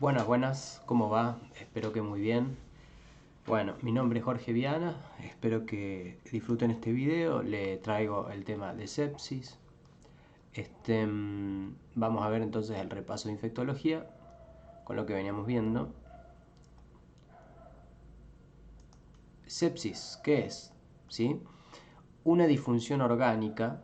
Buenas, buenas, ¿cómo va? Espero que muy bien. Bueno, mi nombre es Jorge Viana, espero que disfruten este video. Le traigo el tema de sepsis. Vamos a ver entonces el repaso de infectología con lo que veníamos viendo. Sepsis, ¿qué es? ¿Sí? Una disfunción orgánica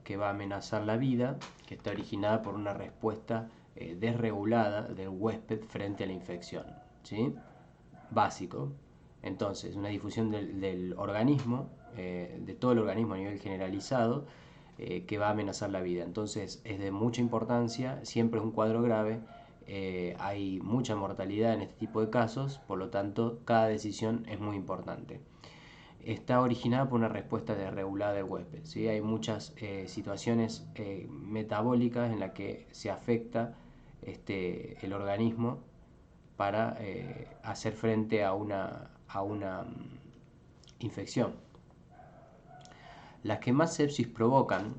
que va a amenazar la vida, que está originada por una respuesta desregulada del huésped frente a la infección. ¿Sí? Básico. Entonces, una difusión del organismo, de todo el organismo a nivel generalizado, que va a amenazar la vida. Entonces, es de mucha importancia, siempre es un cuadro grave, hay mucha mortalidad en este tipo de casos, por lo tanto, cada decisión es muy importante. Está originada por una respuesta desregulada del huésped. ¿Sí? Hay muchas situaciones metabólicas en las que se afecta el organismo para hacer frente a una infección. Las que más sepsis provocan,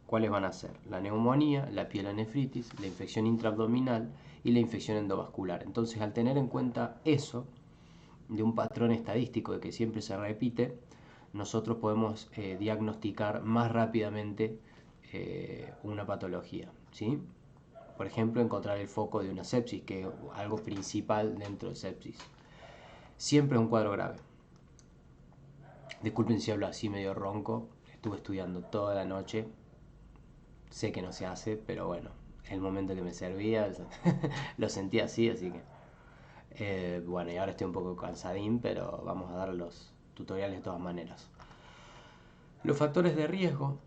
¿cuáles van a ser? La neumonía, la pielonefritis, la infección intraabdominal y la infección endovascular. Entonces, al tener en cuenta eso, de un patrón estadístico de que siempre se repite, nosotros podemos diagnosticar más rápidamente una patología, ¿sí? Por ejemplo, encontrar el foco de una sepsis, que es algo principal dentro de sepsis. Siempre es un cuadro grave. Disculpen si hablo así medio ronco, estuve estudiando toda la noche, sé que no se hace, pero bueno, el momento que me servía lo sentí así que... bueno, y ahora estoy un poco cansadín, pero vamos a dar los tutoriales de todas maneras. Los factores de riesgo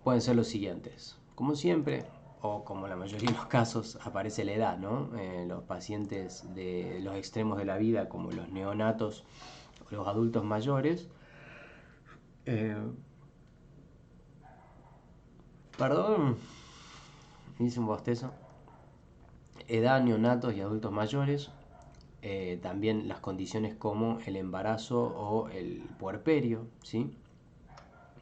pueden ser los siguientes. Como siempre, o como la mayoría de los casos, aparece la edad, ¿no? Los pacientes de los extremos de la vida, como los neonatos o los adultos mayores, eh, perdón, hice un bostezo. Edad, neonatos y adultos mayores. También las condiciones como el embarazo o el puerperio, ¿sí?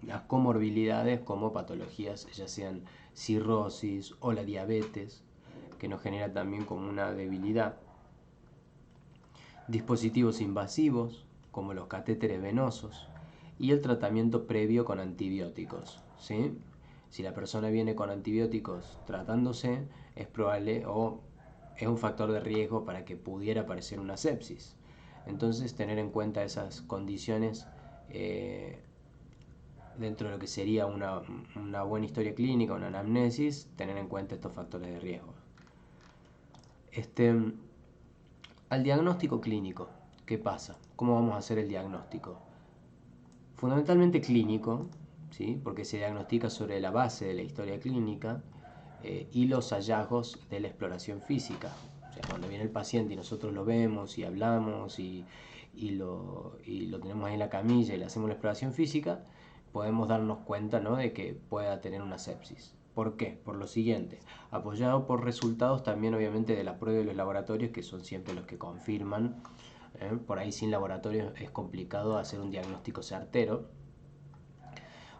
Las comorbilidades como patologías, ya sean cirrosis o la diabetes, que nos genera también como una debilidad. Dispositivos invasivos, como los catéteres venosos, y el tratamiento previo con antibióticos, ¿sí? Si la persona viene con antibióticos tratándose, es probable o es un factor de riesgo para que pudiera aparecer una sepsis. Entonces, tener en cuenta esas condiciones dentro de lo que sería una buena historia clínica, una anamnesis, tener en cuenta estos factores de riesgo. Al diagnóstico clínico, ¿qué pasa? ¿Cómo vamos a hacer el diagnóstico? Fundamentalmente clínico, ¿sí? Porque se diagnostica sobre la base de la historia clínica y los hallazgos de la exploración física. O sea, cuando viene el paciente y nosotros lo vemos y hablamos y lo tenemos ahí en la camilla y le hacemos la exploración física, podemos darnos cuenta, ¿no?, de que pueda tener una sepsis. ¿Por qué? Por lo siguiente, apoyado por resultados también obviamente de la prueba de los laboratorios, que son siempre los que confirman. Por ahí sin laboratorios es complicado hacer un diagnóstico certero.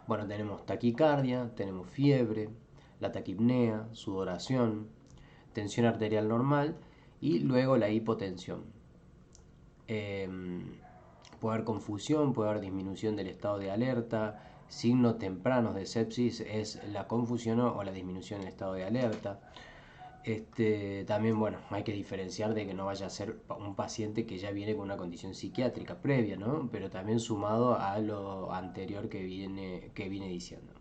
Bueno, tenemos taquicardia, tenemos fiebre, la taquipnea, sudoración, tensión arterial normal y luego la hipotensión. Puede haber confusión, puede haber disminución del estado de alerta. Signos tempranos de sepsis es la confusión o la disminución del estado de alerta. También, bueno, hay que diferenciar de que no vaya a ser un paciente que ya viene con una condición psiquiátrica previa, ¿no? Pero también sumado a lo anterior que viene diciendo.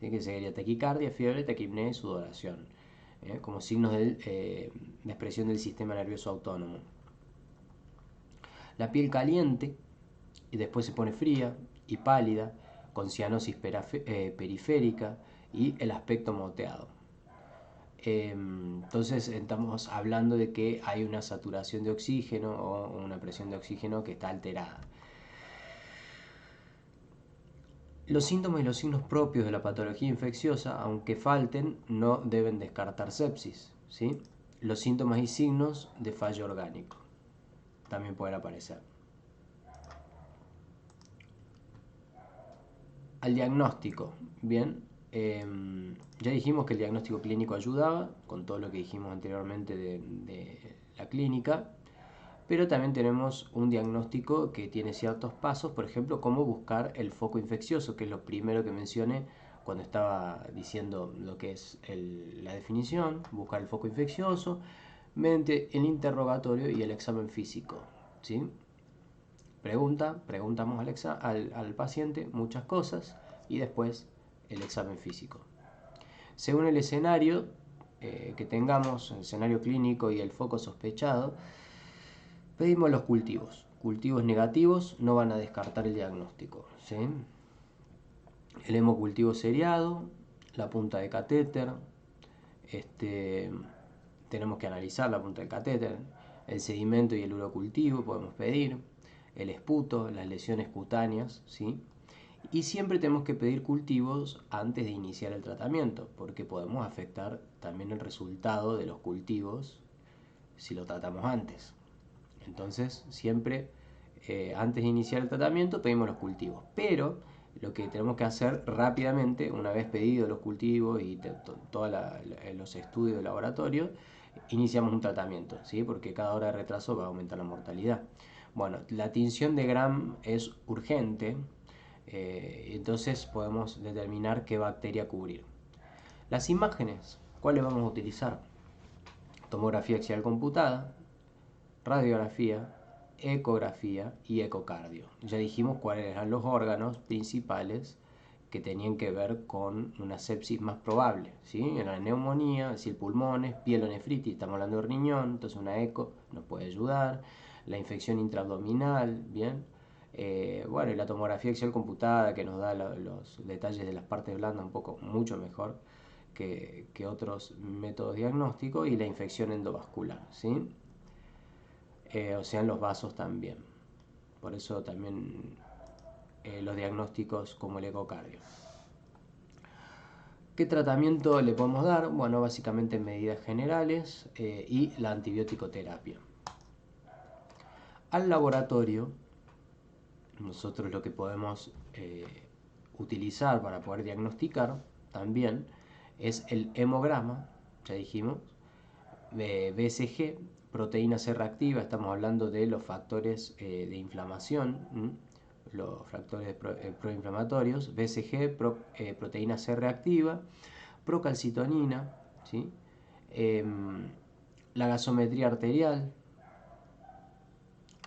¿Sí? Que sería taquicardia, fiebre, taquipnea y sudoración, como signos de expresión del sistema nervioso autónomo. La piel caliente y después se pone fría y pálida, con cianosis periférica y el aspecto moteado. Entonces estamos hablando de que hay una saturación de oxígeno o una presión de oxígeno que está alterada. Los síntomas y los signos propios de la patología infecciosa, aunque falten, no deben descartar sepsis, ¿sí? Los síntomas y signos de fallo orgánico también pueden aparecer. Al diagnóstico, bien, Ya dijimos que el diagnóstico clínico ayudaba, con todo lo que dijimos anteriormente de la clínica, pero también tenemos un diagnóstico que tiene ciertos pasos, por ejemplo, cómo buscar el foco infeccioso, que es lo primero que mencioné cuando estaba diciendo lo que es la definición, buscar el foco infeccioso, mediante el interrogatorio y el examen físico, ¿sí? Preguntamos al paciente muchas cosas y después el examen físico. Según el escenario que tengamos, el escenario clínico y el foco sospechado, pedimos los cultivos. Cultivos negativos no van a descartar el diagnóstico, ¿sí? El hemocultivo seriado, la punta de catéter, tenemos que analizar la punta del catéter, el sedimento y el urocultivo podemos pedir, el esputo, las lesiones cutáneas, ¿sí? Y siempre tenemos que pedir cultivos antes de iniciar el tratamiento, porque podemos afectar también el resultado de los cultivos si lo tratamos antes. Entonces, siempre antes de iniciar el tratamiento pedimos los cultivos. Pero lo que tenemos que hacer rápidamente, una vez pedidos los cultivos y todos los estudios de laboratorio, iniciamos un tratamiento, ¿sí? Porque cada hora de retraso va a aumentar la mortalidad. Bueno, la tinción de Gram es urgente, entonces podemos determinar qué bacteria cubrir. Las imágenes, ¿cuáles vamos a utilizar? Tomografía axial computada, radiografía, ecografía y ecocardio. Ya dijimos cuáles eran los órganos principales que tenían que ver con una sepsis más probable, ¿sí? Era la neumonía, es decir, pulmones, pielonefritis, estamos hablando de riñón, entonces una eco nos puede ayudar, la infección intraabdominal, ¿bien? Bueno, y la tomografía axial computada que nos da los detalles de las partes blandas un poco mucho mejor que otros métodos diagnósticos, y la infección endovascular, ¿sí? O sea, en los vasos también. Por eso también los diagnósticos como el ecocardio. ¿Qué tratamiento le podemos dar? Bueno, básicamente medidas generales y la antibiótico-terapia. Al laboratorio, nosotros lo que podemos utilizar para poder diagnosticar también es el hemograma, ya dijimos, BSG, proteína C reactiva, estamos hablando de los factores de inflamación, los factores proinflamatorios, BSG, proteína C reactiva, procalcitonina, ¿sí? La gasometría arterial,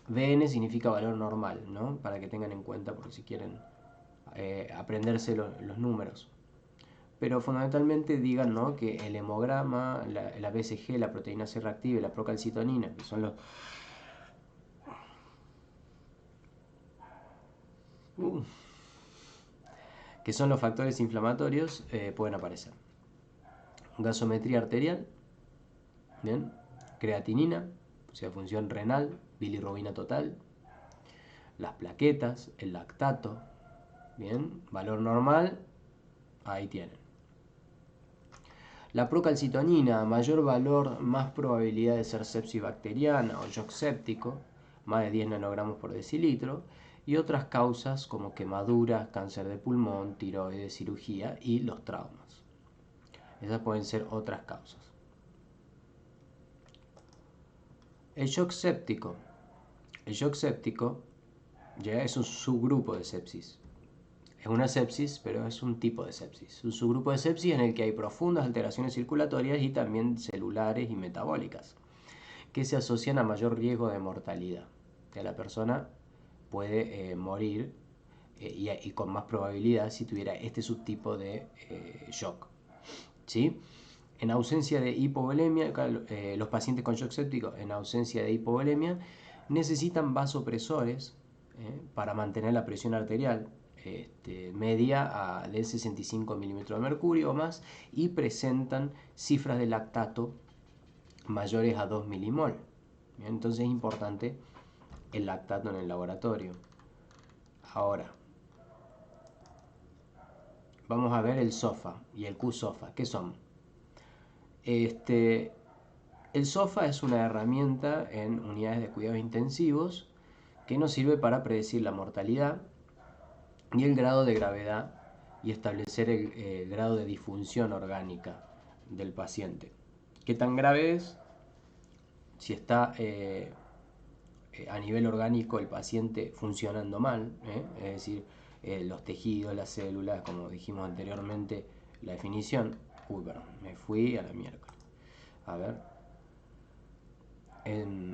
VN significa valor normal, ¿no? Para que tengan en cuenta, porque si quieren aprenderse los números. Pero fundamentalmente digan, ¿no?, que el hemograma, la BCG, la proteína C reactiva y la procalcitonina, que son los factores inflamatorios, pueden aparecer. Gasometría arterial, ¿bien? Creatinina, o sea, función renal, bilirrubina total, las plaquetas, el lactato, ¿bien? Valor normal, ahí tienen. La procalcitonina, mayor valor, más probabilidad de ser sepsis bacteriana o shock séptico, más de 10 nanogramos por decilitro, y otras causas como quemaduras, cáncer de pulmón, tiroides, cirugía y los traumas. Esas pueden ser otras causas. El shock séptico. El shock séptico ya es un subgrupo de sepsis. Es una sepsis, pero es un tipo de sepsis. Un subgrupo de sepsis en el que hay profundas alteraciones circulatorias y también celulares y metabólicas, que se asocian a mayor riesgo de mortalidad. Que la persona puede morir y con más probabilidad si tuviera este subtipo de shock, ¿sí? En ausencia de hipovolemia, los pacientes con shock séptico en ausencia de hipovolemia necesitan vasopresores para mantener la presión arterial media de 65 milímetros de mercurio o más, y presentan cifras de lactato mayores a 2 milimol. Entonces es importante el lactato en el laboratorio. Ahora, vamos a ver el SOFA y el Q-SOFA. ¿Qué son? El SOFA es una herramienta en unidades de cuidados intensivos que nos sirve para predecir la mortalidad y el grado de gravedad y establecer el grado de disfunción orgánica del paciente. ¿Qué tan grave es? Si está a nivel orgánico el paciente funcionando mal, es decir, los tejidos, las células, como dijimos anteriormente, la definición. Uy, perdón, me fui a la miércoles. A ver.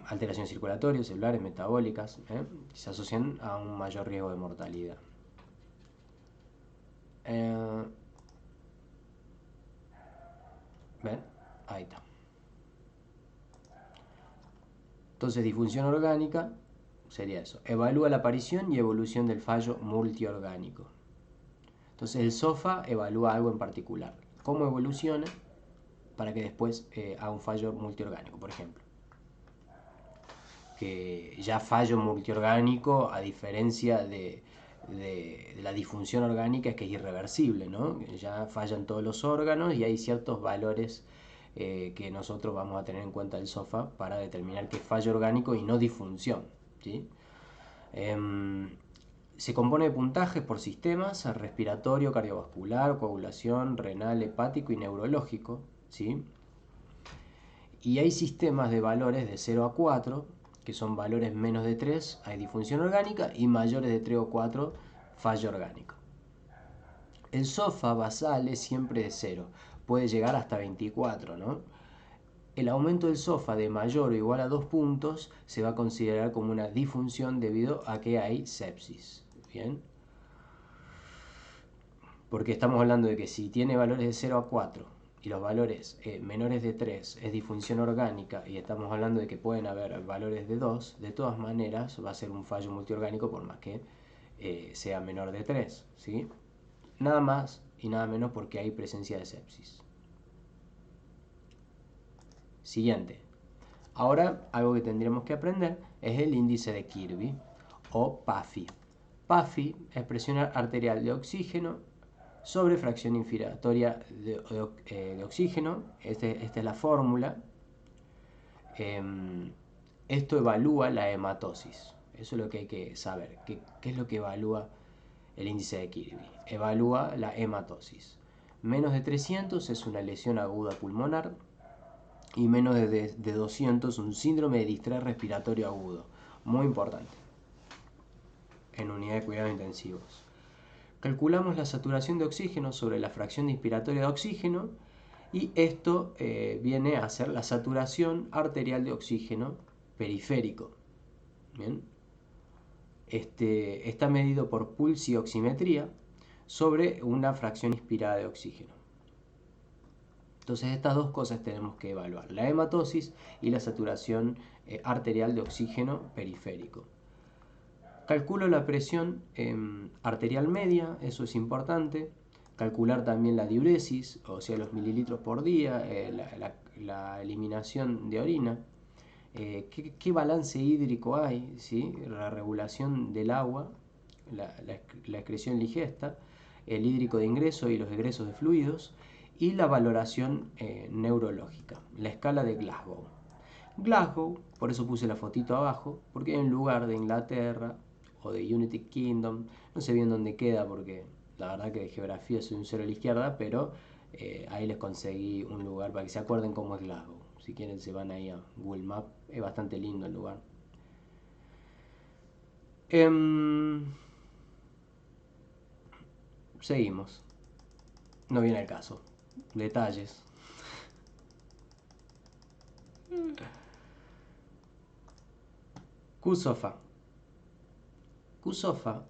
Alteraciones circulatorias, celulares, metabólicas, se asocian a un mayor riesgo de mortalidad. ¿Ven? Ahí está. Entonces, disfunción orgánica sería eso. Evalúa la aparición y evolución del fallo multiorgánico. Entonces, el SOFA evalúa algo en particular. ¿Cómo evoluciona? Para que después haga un fallo multiorgánico, por ejemplo. Que ya fallo multiorgánico, a diferencia de la disfunción orgánica, es que es irreversible, ¿no? Ya fallan todos los órganos y hay ciertos valores que nosotros vamos a tener en cuenta el SOFA para determinar que es fallo orgánico y no disfunción, ¿sí? Se compone de puntajes por sistemas: respiratorio, cardiovascular, coagulación, renal, hepático y neurológico, ¿sí? Y hay sistemas de valores de 0 a 4, que son valores menos de 3, hay disfunción orgánica, y mayores de 3 o 4, fallo orgánico. El SOFA basal es siempre de 0, puede llegar hasta 24, ¿no? El aumento del SOFA de mayor o igual a 2 puntos se va a considerar como una disfunción debido a que hay sepsis. ¿Bien? Porque estamos hablando de que si tiene valores de 0 a 4 y los valores menores de 3 es disfunción orgánica, y estamos hablando de que pueden haber valores de 2, de todas maneras va a ser un fallo multiorgánico por más que sea menor de 3, ¿sí? Nada más y nada menos porque hay presencia de sepsis. Siguiente. Ahora algo que tendremos que aprender es el índice de Kirby o PAFI. PAFI es presión arterial de oxígeno sobre fracción inspiratoria de oxígeno. Esta es la fórmula. Esto evalúa la hematosis. Eso es lo que hay que saber. ¿Qué es lo que evalúa el índice de Kirby? Evalúa la hematosis. Menos de 300 es una lesión aguda pulmonar, y menos de 200 un síndrome de distrés respiratorio agudo. Muy importante en unidad de cuidados intensivos. Calculamos la saturación de oxígeno sobre la fracción inspiratoria de oxígeno, y esto viene a ser la saturación arterial de oxígeno periférico. ¿Bien? Está medido por pulsioximetría sobre una fracción inspirada de oxígeno. Entonces estas dos cosas tenemos que evaluar: la hematosis y la saturación arterial de oxígeno periférico. Calculo la presión arterial media, eso es importante. Calcular también la diuresis, o sea, los mililitros por día, la eliminación de orina. ¿Qué balance hídrico hay? ¿Sí? La regulación del agua, la excreción ligesta, el hídrico de ingreso y los egresos de fluidos, y la valoración neurológica, la escala de Glasgow. Glasgow, por eso puse la fotito abajo, porque hay un lugar de Inglaterra o de United Kingdom, no sé bien dónde queda porque la verdad que de geografía soy un cero a la izquierda, pero ahí les conseguí un lugar para que se acuerden cómo es Glasgow. Si quieren se van ahí a Google Maps, es bastante lindo el lugar. Seguimos, no viene el caso. Detalles. QSOFA. QSOFA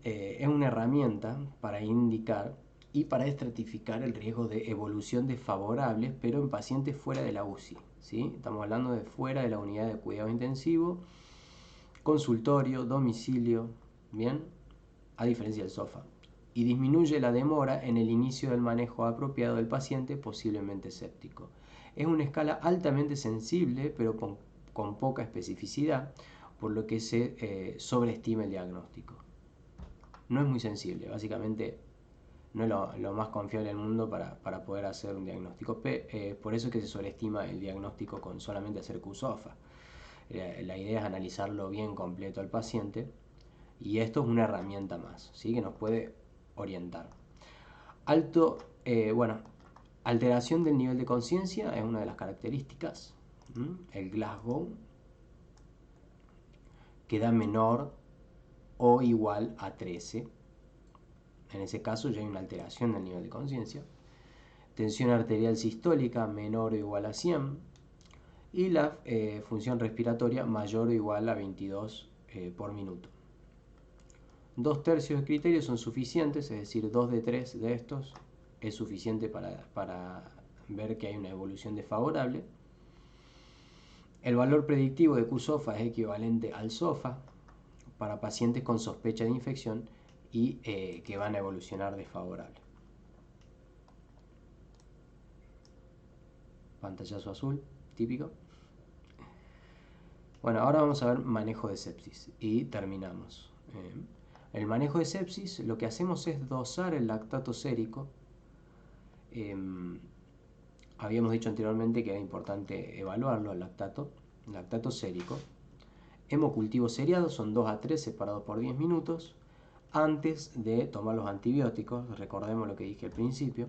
es una herramienta para indicar y para estratificar el riesgo de evolución desfavorable, pero en pacientes fuera de la UCI, ¿sí? Estamos hablando de fuera de la unidad de cuidado intensivo, consultorio, domicilio, ¿bien? A diferencia del SOFA. Y disminuye la demora en el inicio del manejo apropiado del paciente posiblemente séptico. Es una escala altamente sensible, pero con poca especificidad, por lo que se sobreestima el diagnóstico. No es muy sensible, básicamente no es lo más confiable del mundo para poder hacer un diagnóstico. Por eso es que se sobreestima el diagnóstico con solamente hacer QSOFA. La idea es analizarlo bien completo al paciente, y esto es una herramienta más, ¿sí? Que nos puede orientar. Bueno, alteración del nivel de conciencia es una de las características. El Glasgow, que da menor o igual a 13. En ese caso ya hay una alteración del nivel de conciencia. Tensión arterial sistólica menor o igual a 100. Y la función respiratoria mayor o igual a 22 por minuto. 2/3 de criterios son suficientes, es decir, 2 de 3 de estos es suficiente para ver que hay una evolución desfavorable. El valor predictivo de Q-SOFA es equivalente al SOFA para pacientes con sospecha de infección y que van a evolucionar desfavorable. Pantallazo azul, típico. Bueno, ahora vamos a ver manejo de sepsis y terminamos. El manejo de sepsis, lo que hacemos es dosar el lactato sérico. Habíamos dicho anteriormente que era importante evaluarlo, el lactato sérico. Hemocultivo seriado, son 2 a 3 separados por 10 minutos antes de tomar los antibióticos. Recordemos lo que dije al principio,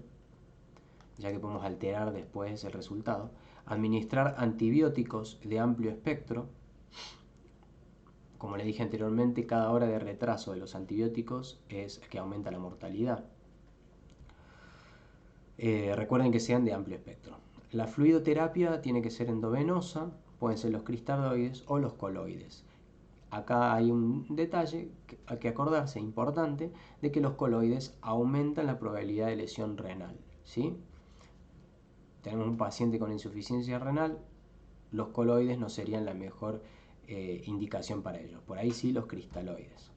ya que podemos alterar después el resultado. Administrar antibióticos de amplio espectro. Como le dije anteriormente, cada hora de retraso de los antibióticos es que aumenta la mortalidad. Recuerden que sean de amplio espectro. La fluidoterapia tiene que ser endovenosa, pueden ser los cristaloides o los coloides. Acá hay un detalle que hay que acordarse, importante, de que los coloides aumentan la probabilidad de lesión renal, ¿sí? Tenemos un paciente con insuficiencia renal, los coloides no serían la mejor indicación para ellos. Por ahí sí los cristaloides.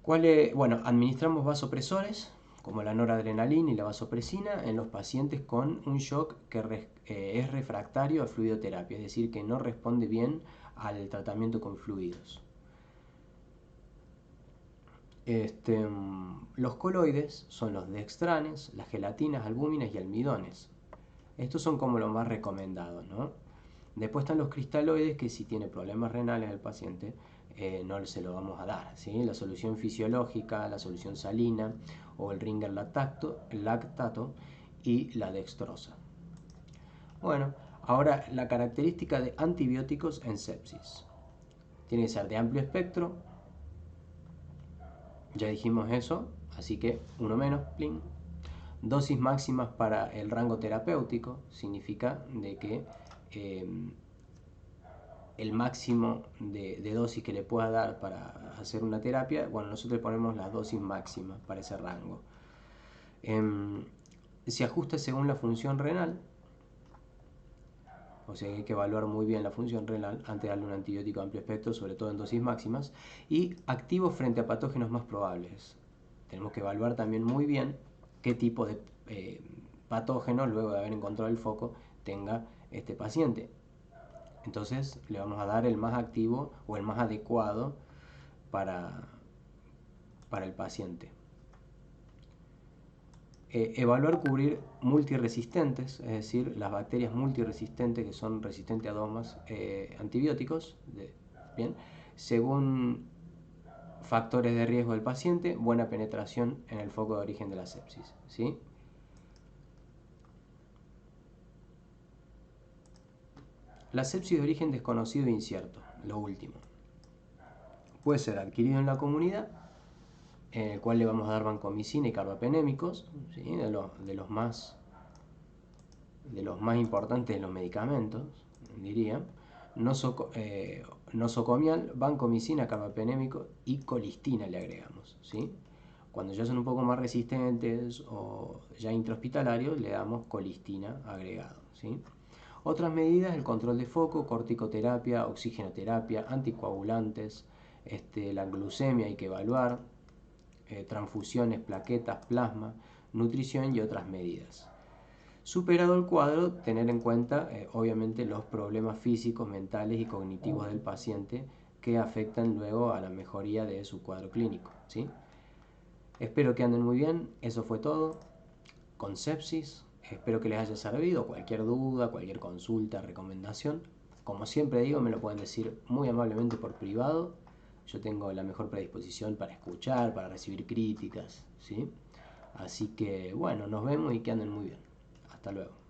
Bueno, administramos vasopresores como la noradrenalina y la vasopresina en los pacientes con un shock que es refractario a fluidoterapia, es decir, que no responde bien al tratamiento con fluidos. Los coloides son los dextranes, las gelatinas, albúminas y almidones. Estos son como los más recomendados, ¿no? Después están los cristaloides, que si tiene problemas renales el paciente, no se lo vamos a dar, ¿sí? La solución fisiológica, la solución salina o el Ringer lactato y la dextrosa. Bueno, ahora la característica de antibióticos en sepsis. Tiene que ser de amplio espectro, ya dijimos eso, así que uno menos, pling. Dosis máximas para el rango terapéutico, significa de que el máximo de dosis que le pueda dar para hacer una terapia, bueno, nosotros ponemos las dosis máximas para ese rango. Se ajusta según la función renal, o sea que hay que evaluar muy bien la función renal antes de darle un antibiótico de amplio espectro, sobre todo en dosis máximas, y activo frente a patógenos más probables. Tenemos que evaluar también muy bien qué tipo de patógenos, luego de haber encontrado el foco, tenga este paciente. Entonces le vamos a dar el más activo o el más adecuado para el paciente. Evaluar cubrir multiresistentes, es decir, las bacterias multiresistentes que son resistentes a dos más antibióticos, bien, según factores de riesgo del paciente, buena penetración en el foco de origen de la sepsis, ¿sí? La sepsis de origen desconocido e incierto, lo último. Puede ser adquirido en la comunidad, en el cual le vamos a dar vancomicina y carbapenémicos, ¿sí? de los más importantes de los medicamentos, diría. Nosocomial, vancomicina, carbapenémico y colistina le agregamos, ¿sí? Cuando ya son un poco más resistentes o ya intrahospitalarios, le damos colistina agregado, ¿sí? Otras medidas, el control de foco, corticoterapia, oxigenoterapia, anticoagulantes, la glucemia hay que evaluar, transfusiones, plaquetas, plasma, nutrición y otras medidas. Superado el cuadro, tener en cuenta obviamente los problemas físicos, mentales y cognitivos del paciente que afectan luego a la mejoría de su cuadro clínico, ¿sí? Espero que anden muy bien, eso fue todo con sepsis. Espero que les haya servido. Cualquier duda, cualquier consulta, recomendación, como siempre digo, me lo pueden decir muy amablemente por privado yo tengo la mejor predisposición para escuchar, para recibir críticas, ¿sí? Así que bueno, nos vemos y que anden muy bien. Hasta luego.